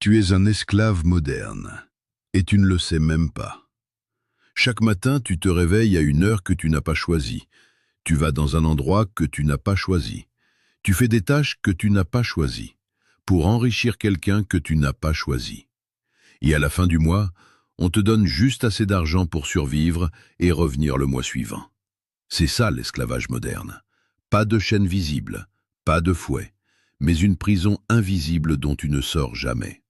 Tu es un esclave moderne, et tu ne le sais même pas. Chaque matin, tu te réveilles à une heure que tu n'as pas choisie. Tu vas dans un endroit que tu n'as pas choisi. Tu fais des tâches que tu n'as pas choisies, pour enrichir quelqu'un que tu n'as pas choisi. Et à la fin du mois, on te donne juste assez d'argent pour survivre et revenir le mois suivant. C'est ça l'esclavage moderne. Pas de chaîne visible, pas de fouet, mais une prison invisible dont tu ne sors jamais.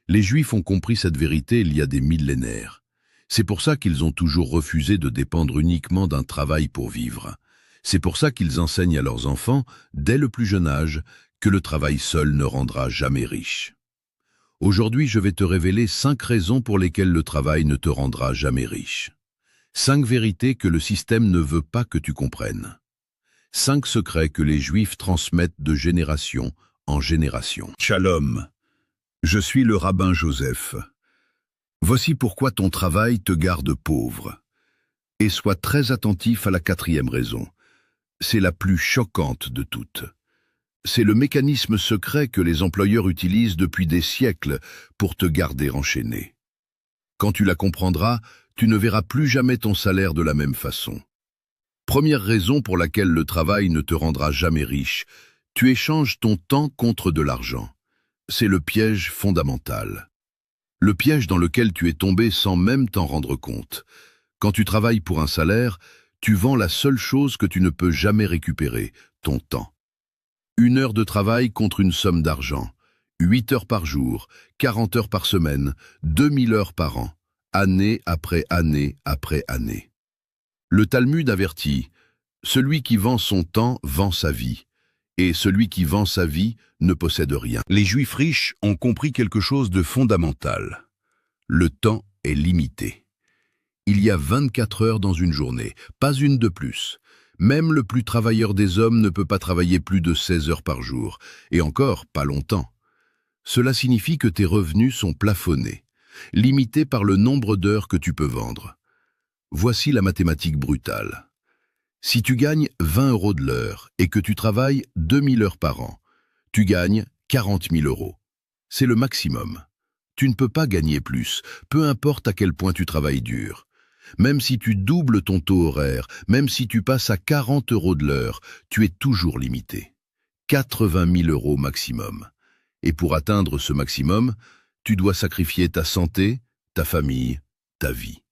Les Juifs ont compris cette vérité il y a des millénaires. C'est pour ça qu'ils ont toujours refusé de dépendre uniquement d'un travail pour vivre. C'est pour ça qu'ils enseignent à leurs enfants, dès le plus jeune âge, que le travail seul ne rendra jamais riche. Aujourd'hui, je vais te révéler 5 raisons pour lesquelles le travail ne te rendra jamais riche. 5 vérités que le système ne veut pas que tu comprennes. 5 secrets que les Juifs transmettent de génération en génération. Shalom. Je suis le rabbin Joseph. Voici pourquoi ton travail te garde pauvre. Et sois très attentif à la 4e raison. C'est la plus choquante de toutes. C'est le mécanisme secret que les employeurs utilisent depuis des siècles pour te garder enchaîné. Quand tu la comprendras, tu ne verras plus jamais ton salaire de la même façon. Première raison pour laquelle le travail ne te rendra jamais riche, tu échanges ton temps contre de l'argent. C'est le piège fondamental. Le piège dans lequel tu es tombé sans même t'en rendre compte. Quand tu travailles pour un salaire, tu vends la seule chose que tu ne peux jamais récupérer, ton temps. 1 heure de travail contre une somme d'argent. 8 heures par jour, 40 heures par semaine, 2000 heures par an, année après année après année. Le Talmud avertit, celui qui vend son temps vend sa vie. Et celui qui vend sa vie ne possède rien. Les Juifs riches ont compris quelque chose de fondamental. Le temps est limité. Il y a 24 heures dans une journée, pas une de plus. Même le plus travailleur des hommes ne peut pas travailler plus de 16 heures par jour, et encore pas longtemps. Cela signifie que tes revenus sont plafonnés, limités par le nombre d'heures que tu peux vendre. Voici la mathématique brutale. Si tu gagnes 20 € de l'heure et que tu travailles 2000 heures par an, tu gagnes 40 000 €. C'est le maximum. Tu ne peux pas gagner plus, peu importe à quel point tu travailles dur. Même si tu doubles ton taux horaire, même si tu passes à 40 € de l'heure, tu es toujours limité. 80 000 € maximum. Et pour atteindre ce maximum, tu dois sacrifier ta santé, ta famille, ta vie.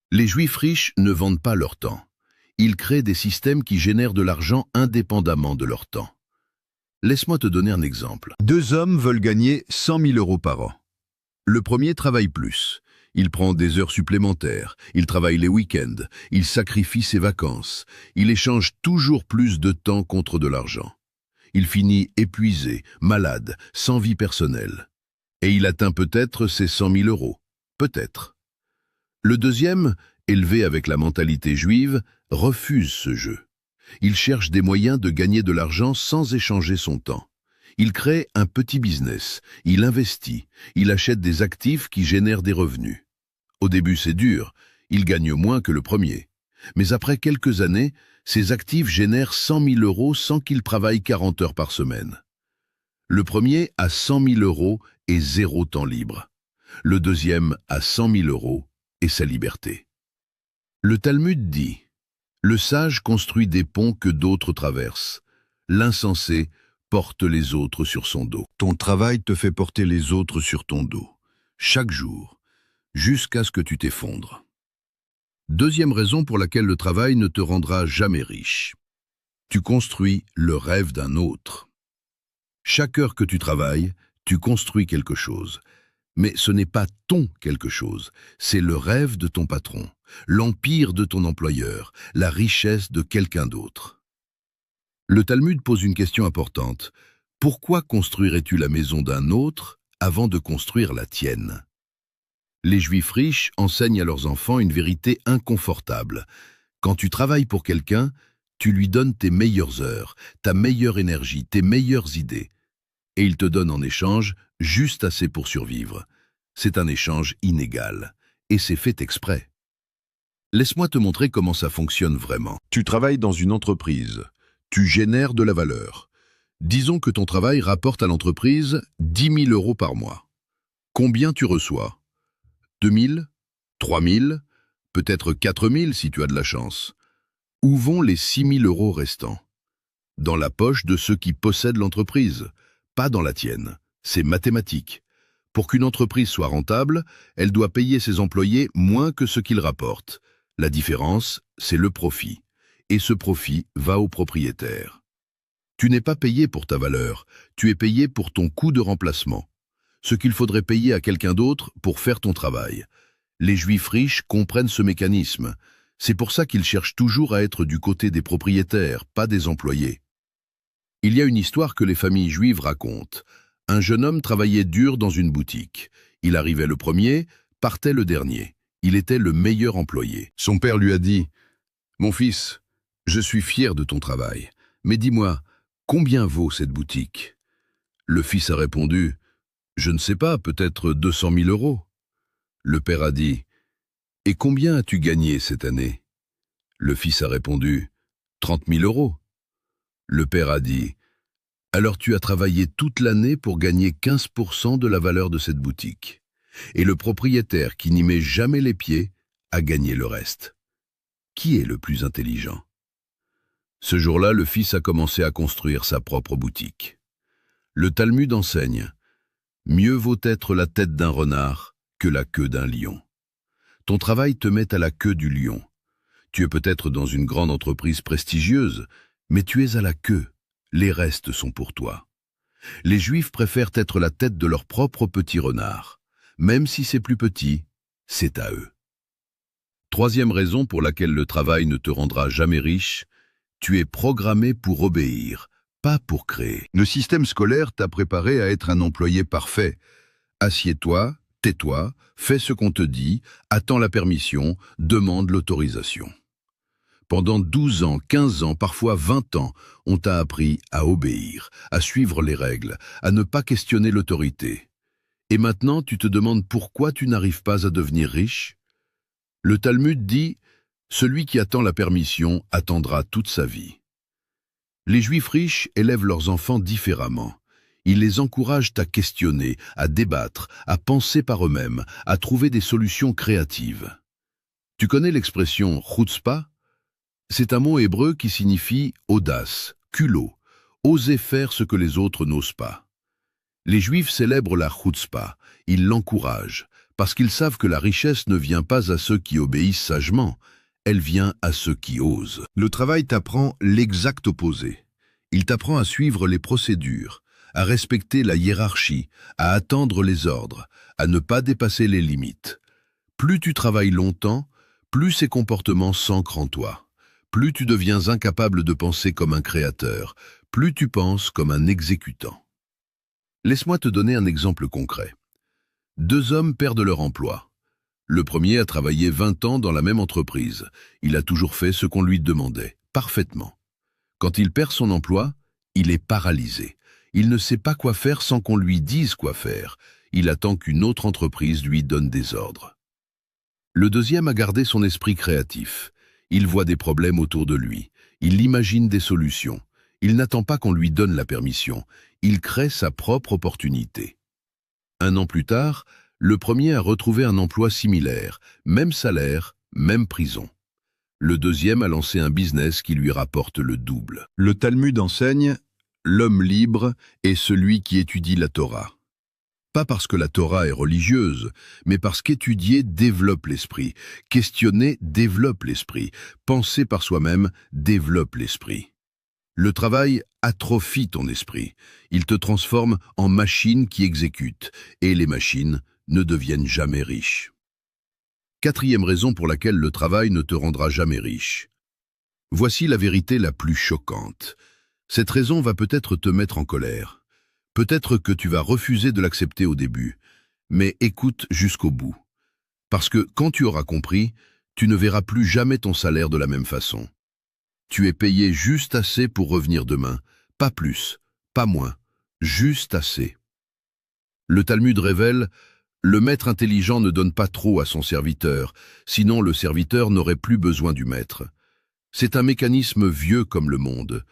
Les Juifs riches ne vendent pas leur temps. Ils créent des systèmes qui génèrent de l'argent indépendamment de leur temps. Laisse-moi te donner un exemple. 2 hommes veulent gagner 100 000 € par an. Le premier travaille plus. Il prend des heures supplémentaires, il travaille les week-ends, il sacrifie ses vacances, il échange toujours plus de temps contre de l'argent. Il finit épuisé, malade, sans vie personnelle. Et il atteint peut-être ses 100 000 €. Peut-être. Le deuxième, élevé avec la mentalité juive, refuse ce jeu. Il cherche des moyens de gagner de l'argent sans échanger son temps. Il crée un petit business, il investit, il achète des actifs qui génèrent des revenus. Au début c'est dur, il gagne moins que le premier. Mais après quelques années, ces actifs génèrent 100 000 € sans qu'il travaille 40 heures par semaine. Le premier a 100 000 € et 0 temps libre. Le deuxième a 100 000 € et sa liberté. Le Talmud dit, le sage construit des ponts que d'autres traversent. L'insensé porte les autres sur son dos. Ton travail te fait porter les autres sur ton dos, chaque jour, jusqu'à ce que tu t'effondres. Deuxième raison pour laquelle le travail ne te rendra jamais riche. Tu construis le rêve d'un autre. Chaque heure que tu travailles, tu construis quelque chose. Mais ce n'est pas ton quelque chose, c'est le rêve de ton patron, l'empire de ton employeur, la richesse de quelqu'un d'autre. Le Talmud pose une question importante. Pourquoi construirais-tu la maison d'un autre avant de construire la tienne? Les Juifs riches enseignent à leurs enfants une vérité inconfortable. Quand tu travailles pour quelqu'un, tu lui donnes tes meilleures heures, ta meilleure énergie, tes meilleures idées. Et il te donne en échange juste assez pour survivre. C'est un échange inégal, et c'est fait exprès. Laisse-moi te montrer comment ça fonctionne vraiment. Tu travailles dans une entreprise, tu génères de la valeur. Disons que ton travail rapporte à l'entreprise 10 000 euros par mois. Combien tu reçois? 2 000? 3 000? Peut-être 4 000 si tu as de la chance. Où vont les 6 000 euros restants? Dans la poche de ceux qui possèdent l'entreprise, pas dans la tienne. C'est mathématique. Pour qu'une entreprise soit rentable, elle doit payer ses employés moins que ce qu'ils rapportent. La différence, c'est le profit. Et ce profit va au propriétaire. Tu n'es pas payé pour ta valeur, tu es payé pour ton coût de remplacement. Ce qu'il faudrait payer à quelqu'un d'autre pour faire ton travail. Les Juifs riches comprennent ce mécanisme. C'est pour ça qu'ils cherchent toujours à être du côté des propriétaires, pas des employés. Il y a une histoire que les familles juives racontent. Un jeune homme travaillait dur dans une boutique. Il arrivait le premier, partait le dernier. Il était le meilleur employé. Son père lui a dit « Mon fils, je suis fier de ton travail, mais dis-moi, combien vaut cette boutique ?» Le fils a répondu « Je ne sais pas, peut-être 200 000 euros. » Le père a dit « Et combien as-tu gagné cette année ?» Le fils a répondu « 30 000 euros. » Le père a dit « Alors tu as travaillé toute l'année pour gagner 15% de la valeur de cette boutique. Et le propriétaire qui n'y met jamais les pieds a gagné le reste. Qui est le plus intelligent ?» Ce jour-là, le fils a commencé à construire sa propre boutique. Le Talmud enseigne « Mieux vaut être la tête d'un renard que la queue d'un lion. » Ton travail te met à la queue du lion. Tu es peut-être dans une grande entreprise prestigieuse, mais tu es à la queue. Les restes sont pour toi. Les Juifs préfèrent être la tête de leur propre petit renard. Même si c'est plus petit, c'est à eux. Troisième raison pour laquelle le travail ne te rendra jamais riche, tu es programmé pour obéir, pas pour créer. Le système scolaire t'a préparé à être un employé parfait. Assieds-toi, tais-toi, fais ce qu'on te dit, attends la permission, demande l'autorisation. Pendant 12 ans, 15 ans, parfois 20 ans, on t'a appris à obéir, à suivre les règles, à ne pas questionner l'autorité. Et maintenant, tu te demandes pourquoi tu n'arrives pas à devenir riche? Le Talmud dit « Celui qui attend la permission attendra toute sa vie ». Les Juifs riches élèvent leurs enfants différemment. Ils les encouragent à questionner, à débattre, à penser par eux-mêmes, à trouver des solutions créatives. Tu connais l'expression « chutzpah » ? C'est un mot hébreu qui signifie audace, culot, oser faire ce que les autres n'osent pas. Les Juifs célèbrent la chutzpah, ils l'encouragent, parce qu'ils savent que la richesse ne vient pas à ceux qui obéissent sagement, elle vient à ceux qui osent. Le travail t'apprend l'exact opposé. Il t'apprend à suivre les procédures, à respecter la hiérarchie, à attendre les ordres, à ne pas dépasser les limites. Plus tu travailles longtemps, plus ces comportements s'ancrent en toi. Plus tu deviens incapable de penser comme un créateur, plus tu penses comme un exécutant. Laisse-moi te donner un exemple concret. 2 hommes perdent leur emploi. Le premier a travaillé 20 ans dans la même entreprise. Il a toujours fait ce qu'on lui demandait, parfaitement. Quand il perd son emploi, il est paralysé. Il ne sait pas quoi faire sans qu'on lui dise quoi faire. Il attend qu'une autre entreprise lui donne des ordres. Le deuxième a gardé son esprit créatif. Il voit des problèmes autour de lui. Il imagine des solutions. Il n'attend pas qu'on lui donne la permission. Il crée sa propre opportunité. 1 an plus tard, le premier a retrouvé un emploi similaire, même salaire, même prison. Le deuxième a lancé un business qui lui rapporte le double. Le Talmud enseigne « L'homme libre est celui qui étudie la Torah ». Pas parce que la Torah est religieuse, mais parce qu'étudier développe l'esprit, questionner développe l'esprit, penser par soi-même développe l'esprit. Le travail atrophie ton esprit, il te transforme en machine qui exécute, et les machines ne deviennent jamais riches. 4e raison pour laquelle le travail ne te rendra jamais riche. Voici la vérité la plus choquante. Cette raison va peut-être te mettre en colère. Peut-être que tu vas refuser de l'accepter au début, mais écoute jusqu'au bout. Parce que quand tu auras compris, tu ne verras plus jamais ton salaire de la même façon. Tu es payé juste assez pour revenir demain, pas plus, pas moins, juste assez. Le Talmud révèle « Le maître intelligent ne donne pas trop à son serviteur, sinon le serviteur n'aurait plus besoin du maître. » C'est un mécanisme vieux comme le monde,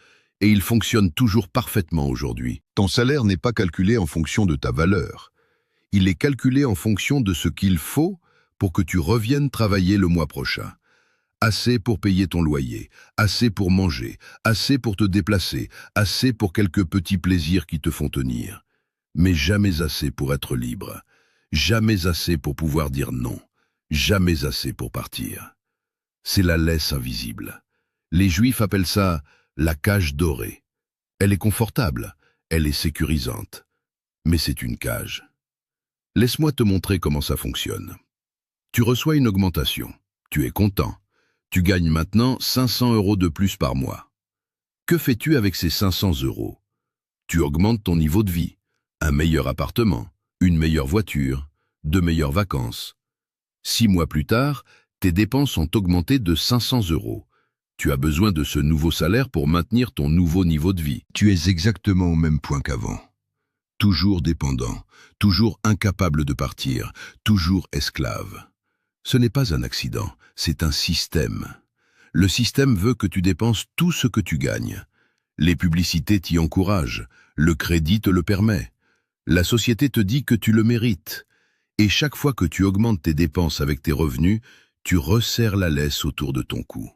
et il fonctionne toujours parfaitement aujourd'hui. Ton salaire n'est pas calculé en fonction de ta valeur. Il est calculé en fonction de ce qu'il faut pour que tu reviennes travailler le mois prochain. Assez pour payer ton loyer, assez pour manger, assez pour te déplacer, assez pour quelques petits plaisirs qui te font tenir. Mais jamais assez pour être libre. Jamais assez pour pouvoir dire non. Jamais assez pour partir. C'est la laisse invisible. Les Juifs appellent ça la cage dorée. Elle est confortable, elle est sécurisante. Mais c'est une cage. Laisse-moi te montrer comment ça fonctionne. Tu reçois une augmentation. Tu es content. Tu gagnes maintenant 500 € de plus par mois. Que fais-tu avec ces 500 €? Tu augmentes ton niveau de vie. Un meilleur appartement, une meilleure voiture, de meilleures vacances. 6 mois plus tard, tes dépenses ont augmenté de 500 €. Tu as besoin de ce nouveau salaire pour maintenir ton nouveau niveau de vie. Tu es exactement au même point qu'avant. Toujours dépendant, toujours incapable de partir, toujours esclave. Ce n'est pas un accident, c'est un système. Le système veut que tu dépenses tout ce que tu gagnes. Les publicités t'y encouragent, le crédit te le permet. La société te dit que tu le mérites. Et chaque fois que tu augmentes tes dépenses avec tes revenus, tu resserres la laisse autour de ton cou.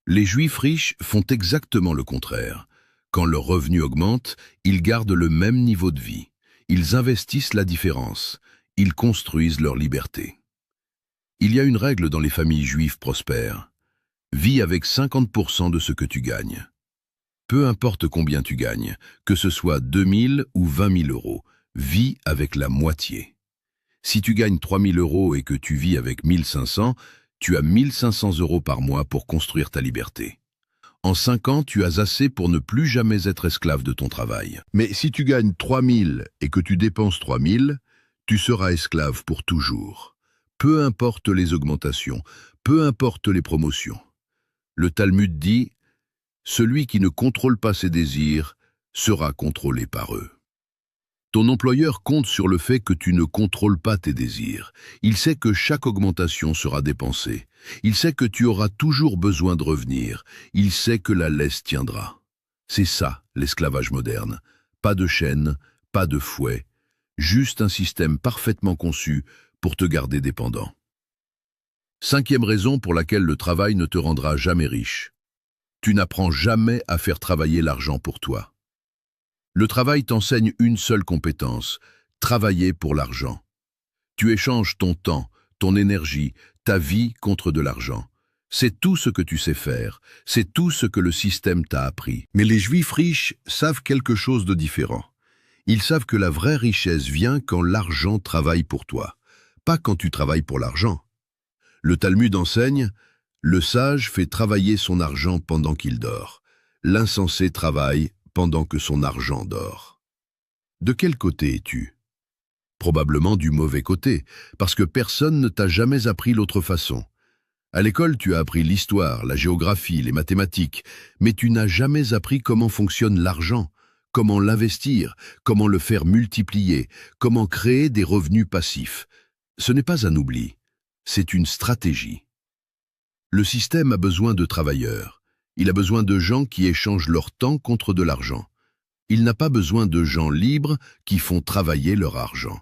Les Juifs riches font exactement le contraire. Quand leurs revenus augmentent, ils gardent le même niveau de vie. Ils investissent la différence. Ils construisent leur liberté. Il y a une règle dans les familles juives prospères. Vis avec 50% de ce que tu gagnes. Peu importe combien tu gagnes, que ce soit 2000 ou 20 000 €, vis avec la moitié. Si tu gagnes 3000 € et que tu vis avec 1500, tu as 1500 € par mois pour construire ta liberté. En 5 ans, tu as assez pour ne plus jamais être esclave de ton travail. Mais si tu gagnes 3000 et que tu dépenses 3000, tu seras esclave pour toujours. Peu importe les augmentations, peu importe les promotions. Le Talmud dit « Celui qui ne contrôle pas ses désirs sera contrôlé par eux ». Ton employeur compte sur le fait que tu ne contrôles pas tes désirs. Il sait que chaque augmentation sera dépensée. Il sait que tu auras toujours besoin de revenir. Il sait que la laisse tiendra. C'est ça, l'esclavage moderne. Pas de chaîne, pas de fouet. Juste un système parfaitement conçu pour te garder dépendant. 5e raison pour laquelle le travail ne te rendra jamais riche. Tu n'apprends jamais à faire travailler l'argent pour toi. Le travail t'enseigne une seule compétence, travailler pour l'argent. Tu échanges ton temps, ton énergie, ta vie contre de l'argent. C'est tout ce que tu sais faire, c'est tout ce que le système t'a appris. Mais les Juifs riches savent quelque chose de différent. Ils savent que la vraie richesse vient quand l'argent travaille pour toi, pas quand tu travailles pour l'argent. Le Talmud enseigne « Le sage fait travailler son argent pendant qu'il dort. L'insensé travaille pendant que son argent dort. » De quel côté es-tu? Probablement du mauvais côté, parce que personne ne t'a jamais appris l'autre façon. À l'école, tu as appris l'histoire, la géographie, les mathématiques, mais tu n'as jamais appris comment fonctionne l'argent, comment l'investir, comment le faire multiplier, comment créer des revenus passifs. Ce n'est pas un oubli, c'est une stratégie. Le système a besoin de travailleurs. Il a besoin de gens qui échangent leur temps contre de l'argent. Il n'a pas besoin de gens libres qui font travailler leur argent.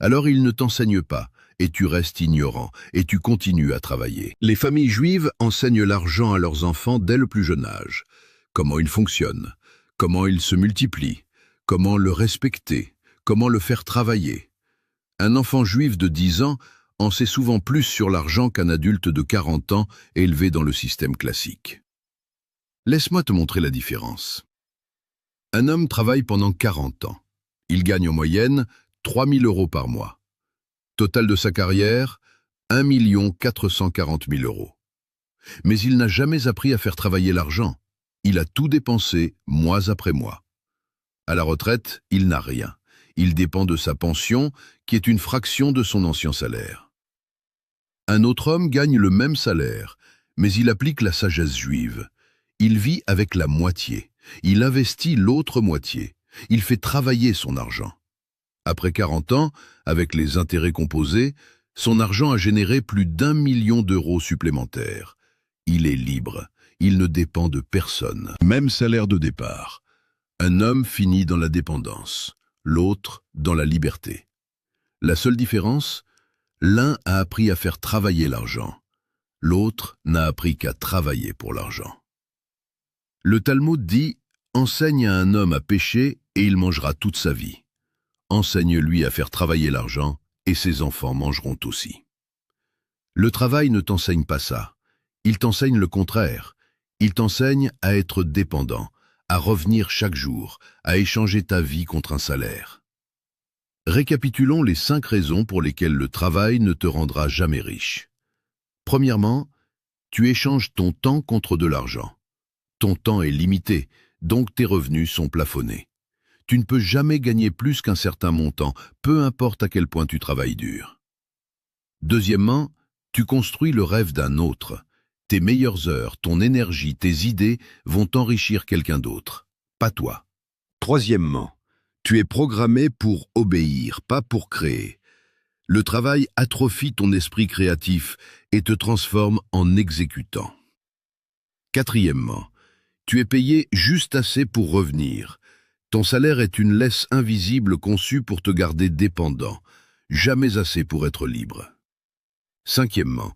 Alors il ne t'enseigne pas, et tu restes ignorant, et tu continues à travailler. Les familles juives enseignent l'argent à leurs enfants dès le plus jeune âge. Comment il fonctionne, comment il se multiplie, comment le respecter, comment le faire travailler. Un enfant juif de 10 ans en sait souvent plus sur l'argent qu'un adulte de 40 ans élevé dans le système classique. Laisse-moi te montrer la différence. Un homme travaille pendant 40 ans. Il gagne en moyenne 3000 € par mois. Total de sa carrière, 1 440 000 €. Mais il n'a jamais appris à faire travailler l'argent. Il a tout dépensé mois après mois. À la retraite, il n'a rien. Il dépend de sa pension, qui est une fraction de son ancien salaire. Un autre homme gagne le même salaire, mais il applique la sagesse juive. Il vit avec la moitié. Il investit l'autre moitié. Il fait travailler son argent. Après 40 ans, avec les intérêts composés, son argent a généré plus d'1 million d'euros supplémentaires. Il est libre. il ne dépend de personne. Même salaire de départ. Un homme finit dans la dépendance, l'autre dans la liberté. La seule différence, l'un a appris à faire travailler l'argent, l'autre n'a appris qu'à travailler pour l'argent. Le Talmud dit « Enseigne à un homme à pécher et il mangera toute sa vie. Enseigne-lui à faire travailler l'argent et ses enfants mangeront aussi. » Le travail ne t'enseigne pas ça. Il t'enseigne le contraire. Il t'enseigne à être dépendant, à revenir chaque jour, à échanger ta vie contre un salaire. Récapitulons les 5 raisons pour lesquelles le travail ne te rendra jamais riche. Premièrement, tu échanges ton temps contre de l'argent. Ton temps est limité, donc tes revenus sont plafonnés. Tu ne peux jamais gagner plus qu'un certain montant, peu importe à quel point tu travailles dur. Deuxièmement, tu construis le rêve d'un autre. Tes meilleures heures, ton énergie, tes idées vont enrichir quelqu'un d'autre, pas toi. Troisièmement, tu es programmé pour obéir, pas pour créer. Le travail atrophie ton esprit créatif et te transforme en exécutant. Quatrièmement, tu es payé juste assez pour revenir. Ton salaire est une laisse invisible conçue pour te garder dépendant, jamais assez pour être libre. Cinquièmement,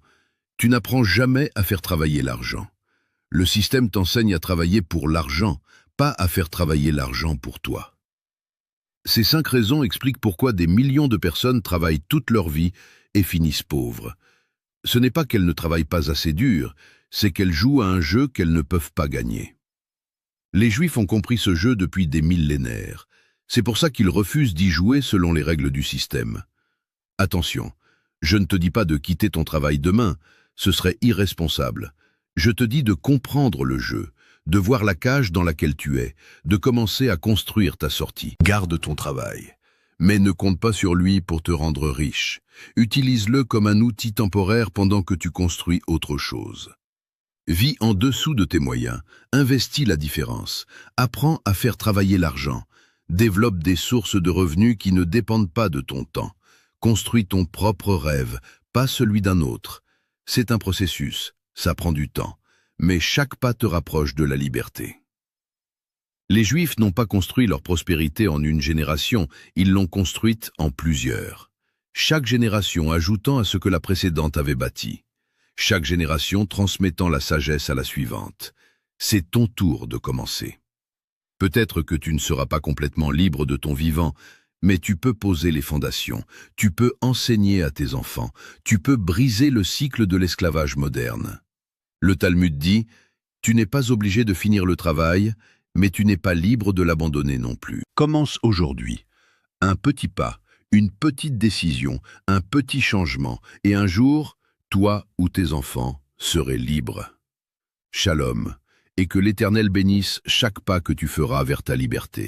tu n'apprends jamais à faire travailler l'argent. Le système t'enseigne à travailler pour l'argent, pas à faire travailler l'argent pour toi. Ces 5 raisons expliquent pourquoi des millions de personnes travaillent toute leur vie et finissent pauvres. Ce n'est pas qu'elles ne travaillent pas assez dur, c'est qu'elles jouent à un jeu qu'elles ne peuvent pas gagner. Les Juifs ont compris ce jeu depuis des millénaires. C'est pour ça qu'ils refusent d'y jouer selon les règles du système. Attention, je ne te dis pas de quitter ton travail demain, ce serait irresponsable. Je te dis de comprendre le jeu, de voir la cage dans laquelle tu es, de commencer à construire ta sortie. Garde ton travail, mais ne compte pas sur lui pour te rendre riche. Utilise-le comme un outil temporaire pendant que tu construis autre chose. Vis en dessous de tes moyens, investis la différence, apprends à faire travailler l'argent, développe des sources de revenus qui ne dépendent pas de ton temps. Construis ton propre rêve, pas celui d'un autre. C'est un processus, ça prend du temps, mais chaque pas te rapproche de la liberté. Les Juifs n'ont pas construit leur prospérité en une génération, ils l'ont construite en plusieurs. Chaque génération ajoutant à ce que la précédente avait bâti. Chaque génération transmettant la sagesse à la suivante. C'est ton tour de commencer. Peut-être que tu ne seras pas complètement libre de ton vivant, mais tu peux poser les fondations, tu peux enseigner à tes enfants, tu peux briser le cycle de l'esclavage moderne. Le Talmud dit, tu n'es pas obligé de finir le travail, mais tu n'es pas libre de l'abandonner non plus. Commence aujourd'hui. Un petit pas, une petite décision, un petit changement, et un jour, toi ou tes enfants serez libres. Shalom, et que l'Éternel bénisse chaque pas que tu feras vers ta liberté.